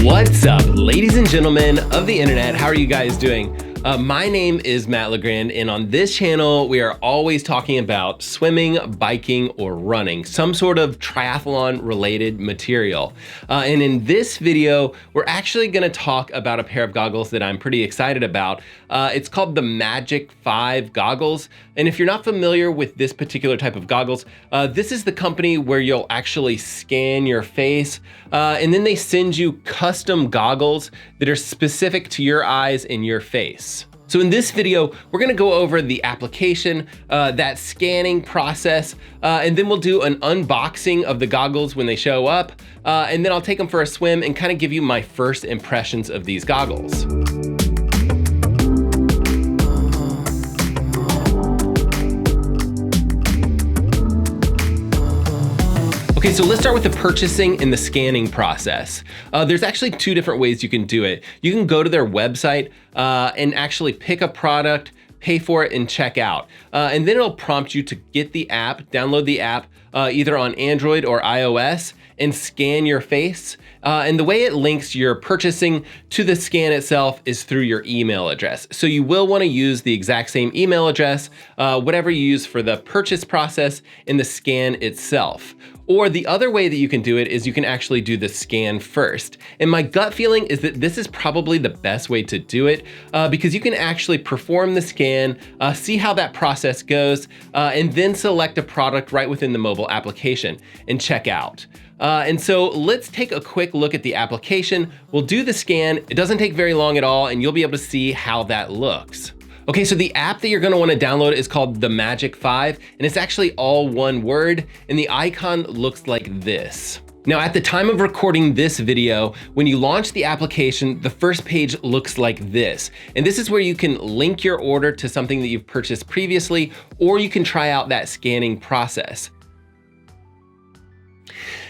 What's up, ladies and gentlemen of the internet? How are you guys doing? My name is Matt LeGrand, and on this channel, we are always talking about swimming, biking, or running, some sort of triathlon-related material. And in this video, we're actually gonna talk about a pair of goggles that I'm pretty excited about. It's called the Magic 5 goggles. And if you're not familiar with this particular type of goggles, this is the company where you'll actually scan your face, and then they send you custom goggles that are specific to your eyes and your face. So in this video, we're gonna go over the application, that scanning process, and then we'll do an unboxing of the goggles when they show up, and then I'll take them for a swim and kind of give you my first impressions of these goggles. Okay, so let's start with the purchasing and the scanning process. There's actually two different ways you can do it. You can go to their website and actually pick a product, pay for it, and check out. And then it'll prompt you to get the app, download the app, either on Android or iOS, and scan your face. And the way it links your purchasing to the scan itself is through your email address. So you will want to use the exact same email address, whatever you use for the purchase process in the scan itself. Or the other way that you can do it is you can actually do the scan first. And my gut feeling is that this is probably the best way to do it because you can actually perform the scan, see how that process goes, and then select a product right within the mobile application and check out. And so let's take a quick look at the application. We'll do the scan. It doesn't take very long at all, and you'll be able to see how that looks. Okay, so the app that you're gonna wanna download is called the Magic 5, and it's actually all one word, and the icon looks like this. Now, at the time of recording this video, when you launch the application, the first page looks like this. And this is where you can link your order to something that you've purchased previously, or you can try out that scanning process.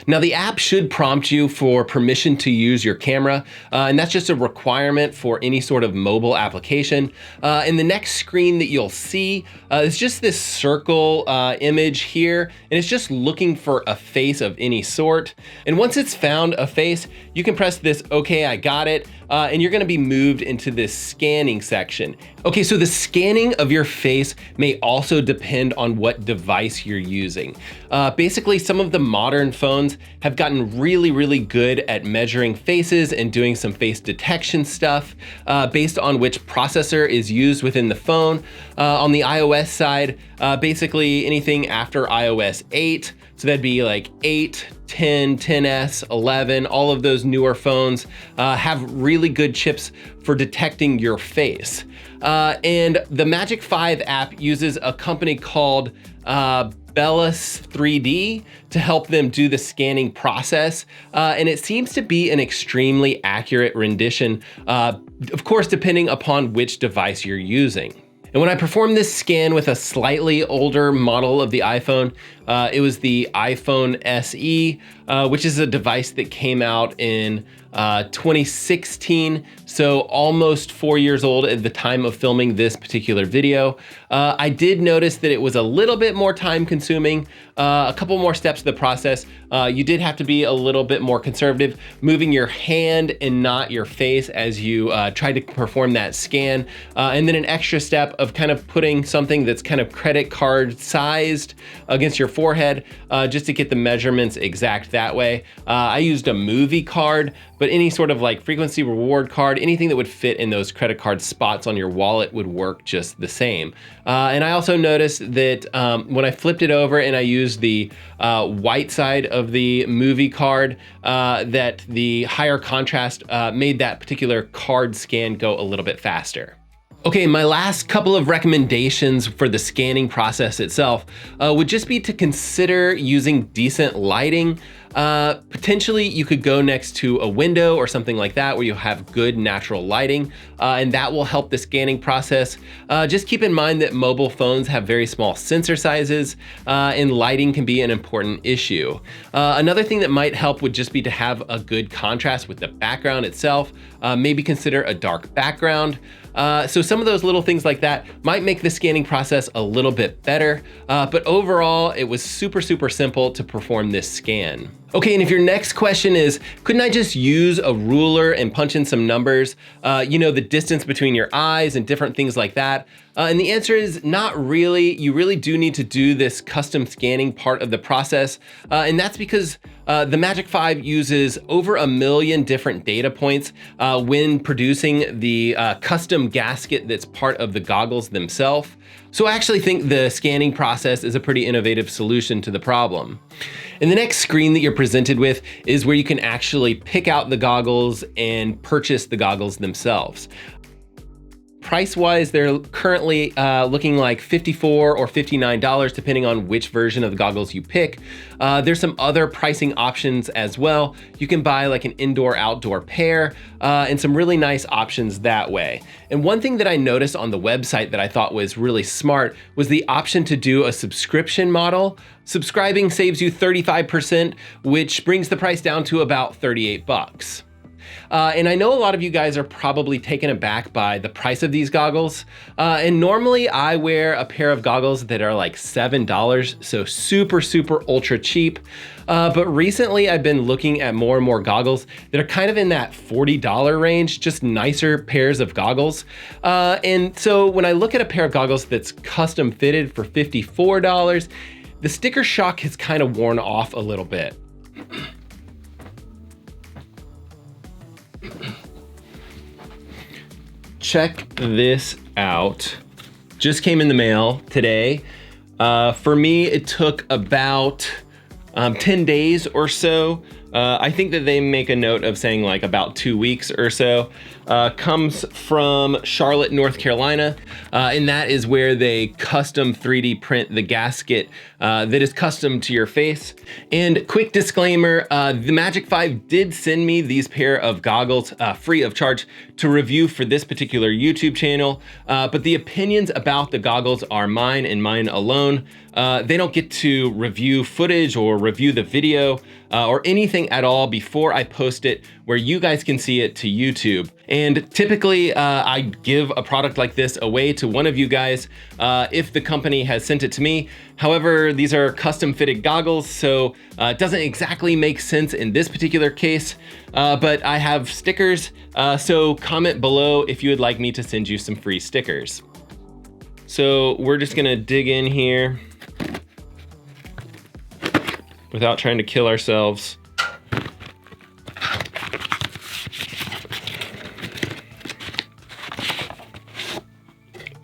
Now the app should prompt you for permission to use your camera, and that's just a requirement for any sort of mobile application. And the next screen that you'll see is just this circle image here, and it's just looking for a face of any sort. And once it's found a face, you can press this, okay, I got it, and you're gonna be moved into this scanning section. Okay, so the scanning of your face may also depend on what device you're using. Basically, some of the modern phones have gotten really good at measuring faces and doing some face detection stuff based on which processor is used within the phone. On the iOS side, basically anything after iOS 8, so that'd be like 8, 10, 10S, 11, all of those newer phones have really good chips for detecting your face. And the Magic 5 app uses a company called Bellis 3D to help them do the scanning process. And it seems to be an extremely accurate rendition, of course, depending upon which device you're using. And when I performed this scan with a slightly older model of the iPhone, it was the iPhone SE, which is a device that came out in 2016, so almost 4 years old at the time of filming this particular video. I did notice that it was a little bit more time consuming, a couple more steps to the process. You did have to be a little bit more conservative, moving your hand and not your face as you try to perform that scan. And then an extra step of kind of putting something that's kind of credit card sized against your forehead, just to get the measurements exact that way. I used a movie card, but any sort of like frequency reward card, anything that would fit in those credit card spots on your wallet would work just the same. And I also noticed that when I flipped it over and I used the white side of the movie card, that the higher contrast made that particular card scan go a little bit faster. Okay, my last couple of recommendations for the scanning process itself would just be to consider using decent lighting. Potentially you could go next to a window or something like that where you have good natural lighting, and that will help the scanning process. Just keep in mind that mobile phones have very small sensor sizes, and lighting can be an important issue. Another thing that might help would just be to have a good contrast with the background itself. Maybe consider a dark background. So some of those little things like that might make the scanning process a little bit better, but overall it was super simple to perform this scan. Okay, and if your next question is, couldn't I just use a ruler and punch in some numbers, the distance between your eyes and different things like that? And the answer is not really. You really do need to do this custom scanning part of the process, and that's because the Magic 5 uses over 1 million different data points when producing the custom gasket that's part of the goggles themselves. So I actually think the scanning process is a pretty innovative solution to the problem. And the next screen that you're presented with is where you can actually pick out the goggles and purchase the goggles themselves. Price-wise, they're currently looking like $54 or $59, depending on which version of the goggles you pick. There's some other pricing options as well. You can buy like an indoor-outdoor pair, and some really nice options that way. And one thing that I noticed on the website that I thought was really smart was the option to do a subscription model. Subscribing saves you 35%, which brings the price down to about 38 bucks. And I know a lot of you guys are probably taken aback by the price of these goggles. And normally I wear a pair of goggles that are like $7, so super ultra cheap. But recently I've been looking at more and more goggles that are kind of in that $40 range, just nicer pairs of goggles. And so when I look at a pair of goggles that's custom fitted for $54, the sticker shock has kind of worn off a little bit. Check this out. Just came in the mail today. For me, it took about 10 days or so. I think that they make a note of saying like about 2 weeks or so. Comes from Charlotte, North Carolina, and that is where they custom 3D print the gasket that is custom to your face. And quick disclaimer, the Magic 5 did send me these pair of goggles free of charge to review for this particular YouTube channel, but the opinions about the goggles are mine and mine alone. They don't get to review footage or review the video or anything at all before I post it where you guys can see it to YouTube. And typically I give a product like this away to one of you guys if the company has sent it to me. However, these are custom fitted goggles, so it doesn't exactly make sense in this particular case, but I have stickers, so comment below if you would like me to send you some free stickers. So we're just gonna dig in here without trying to kill ourselves.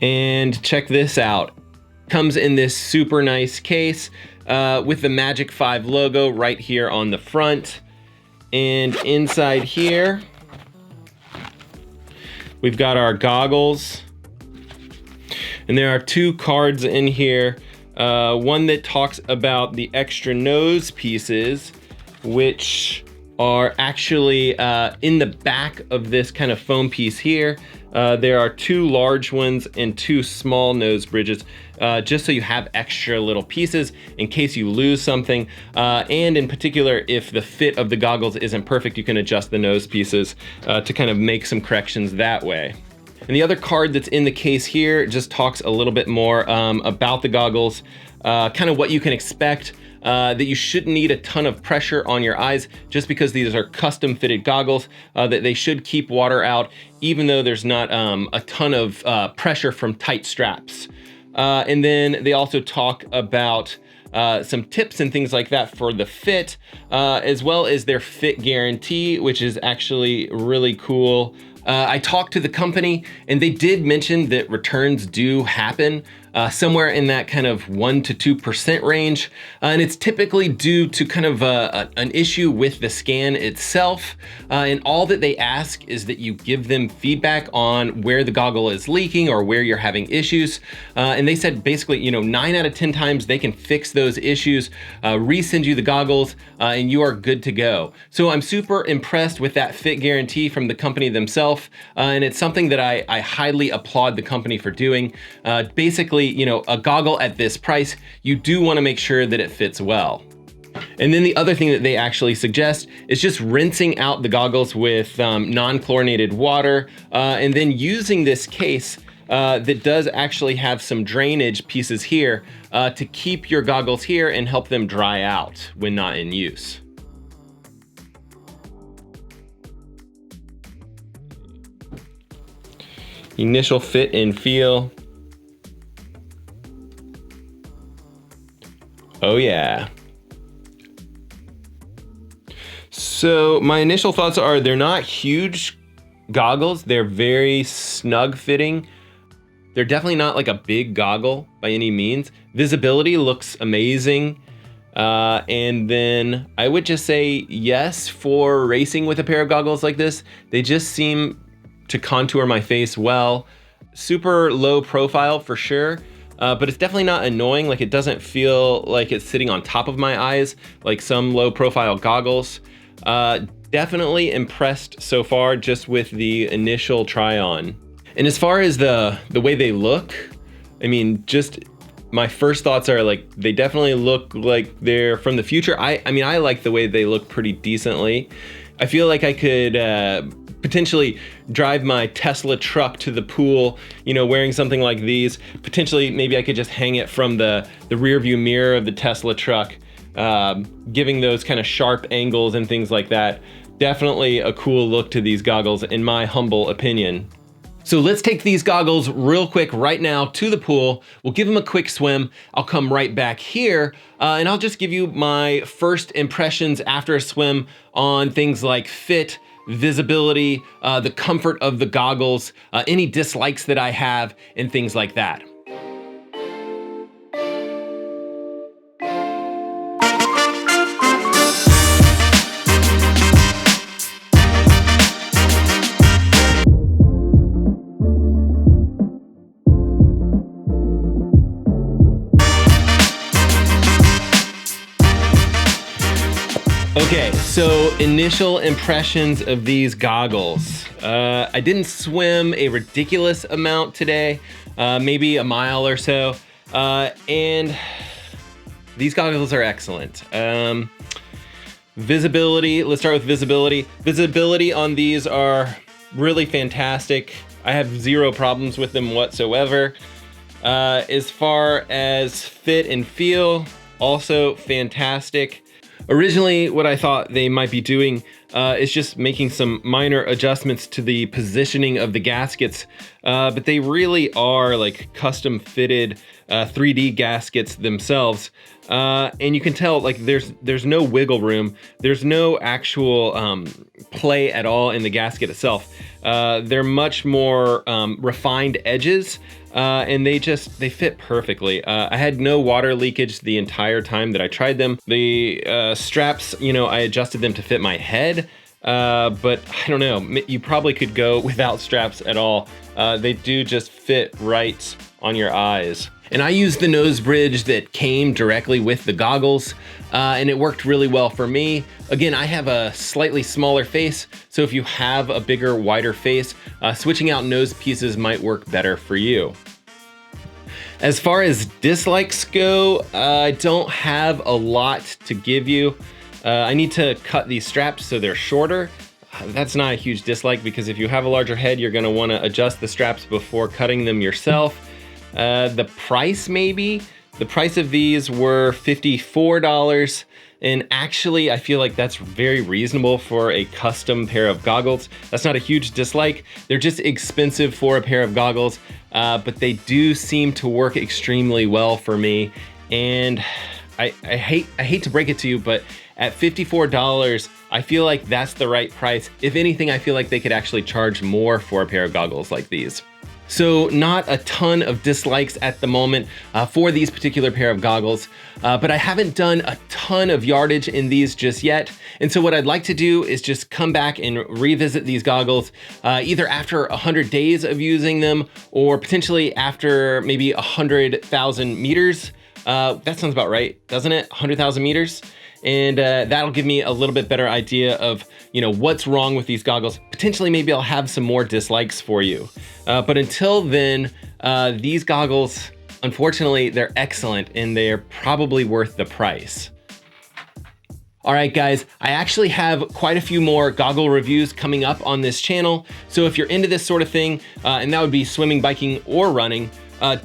And check this out. Comes in this super nice case with the Magic 5 logo right here on the front. And inside here, we've got our goggles. And there are 2 cards in here. One that talks about the extra nose pieces, which are actually in the back of this kind of foam piece here. There are 2 large ones and 2 small nose bridges, just so you have extra little pieces in case you lose something. And in particular, if the fit of the goggles isn't perfect, you can adjust the nose pieces to kind of make some corrections that way. And the other card that's in the case here just talks a little bit more about the goggles, kind of what you can expect, that you shouldn't need a ton of pressure on your eyes just because these are custom fitted goggles, that they should keep water out even though there's not a ton of pressure from tight straps. And then they also talk about some tips and things like that for the fit, as well as their fit guarantee, which is actually really cool. I talked to the company and they did mention that returns do happen. somewhere in that kind of 1 to 2% range. And it's typically due to kind of an issue with the scan itself. And all that they ask is that you give them feedback on where the goggle is leaking or where you're having issues. And they said basically, 9 out of 10 times they can fix those issues, resend you the goggles, and you are good to go. So I'm super impressed with that fit guarantee from the company themselves. And it's something that I highly applaud the company for doing. Basically, a goggle at this price, you do want to make sure that it fits well. And then the other thing that they actually suggest is just rinsing out the goggles with non-chlorinated water, and then using this case that does actually have some drainage pieces here to keep your goggles here and help them dry out when not in use. Initial fit and feel. Oh yeah. So my initial thoughts are they're not huge goggles. They're very snug fitting. They're definitely not like a big goggle by any means. Visibility looks amazing. And then I would just say yes for racing with a pair of goggles like this. They just seem to contour my face well. Super low profile for sure. But it's definitely not annoying. Like, it doesn't feel like it's sitting on top of my eyes like some low profile goggles. Definitely impressed so far just with the initial try on. And as far as the way they look, I mean, just my first thoughts are like, they definitely look like they're from the future. I mean, I like the way they look pretty decently. I feel like I could potentially drive my Tesla truck to the pool, wearing something like these. Potentially, maybe I could just hang it from the rear view mirror of the Tesla truck, giving those kind of sharp angles and things like that. Definitely a cool look to these goggles, in my humble opinion. So let's take these goggles real quick right now to the pool. We'll give them a quick swim. I'll come right back here and I'll just give you my first impressions after a swim on things like fit, visibility, the comfort of the goggles, any dislikes that I have, and things like that. Okay, so initial impressions of these goggles. I didn't swim a ridiculous amount today, maybe a mile or so, and these goggles are excellent. Visibility, let's start with visibility. Visibility on these are really fantastic. I have zero problems with them whatsoever. As far as fit and feel, also fantastic. Originally, what I thought they might be doing is just making some minor adjustments to the positioning of the gaskets, but they really are like custom fitted 3D gaskets themselves. And you can tell like there's no wiggle room. There's no actual play at all in the gasket itself. They're much more refined edges, and they fit perfectly. I had no water leakage the entire time that I tried them. The straps, I adjusted them to fit my head, but I don't know, you probably could go without straps at all. They do just fit right on your eyes. And I used the nose bridge that came directly with the goggles, and it worked really well for me. Again, I have a slightly smaller face, so if you have a bigger, wider face, switching out nose pieces might work better for you. As far as dislikes go, I don't have a lot to give you. I need to cut these straps so they're shorter. That's not a huge dislike, because if you have a larger head, you're gonna wanna adjust the straps before cutting them yourself. The price, maybe. The price of these were $54, and actually I feel like that's very reasonable for a custom pair of goggles. That's not a huge dislike. They're just expensive for a pair of goggles, but they do seem to work extremely well for me. And I hate to break it to you, but at $54, I feel like that's the right price. If anything, I feel like they could actually charge more for a pair of goggles like these. So not a ton of dislikes at the moment for these particular pair of goggles, but I haven't done a ton of yardage in these just yet. And so what I'd like to do is just come back and revisit these goggles either after 100 days of using them or potentially after maybe 100,000 meters. That sounds about right, doesn't it? 100,000 meters. And that'll give me a little bit better idea of, what's wrong with these goggles. Potentially, maybe I'll have some more dislikes for you. But until then, these goggles, unfortunately, they're excellent and they're probably worth the price. All right, guys, I actually have quite a few more goggle reviews coming up on this channel. So if you're into this sort of thing, and that would be swimming, biking, or running,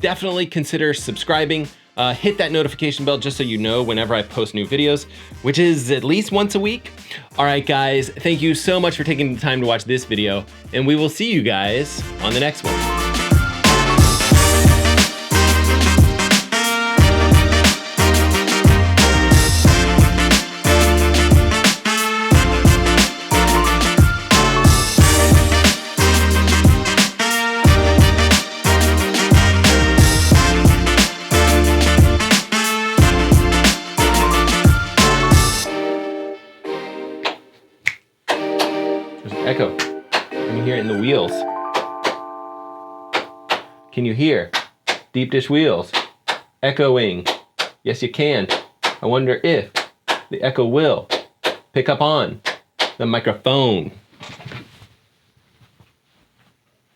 definitely consider subscribing. Hit that notification bell just so you know whenever I post new videos, which is at least once a week. All right, guys, thank you so much for taking the time to watch this video, and we will see you guys on the next one. Echo. Can you hear it in the wheels? Can you hear deep dish wheels echoing? Yes, you can. I wonder if the echo will pick up on the microphone.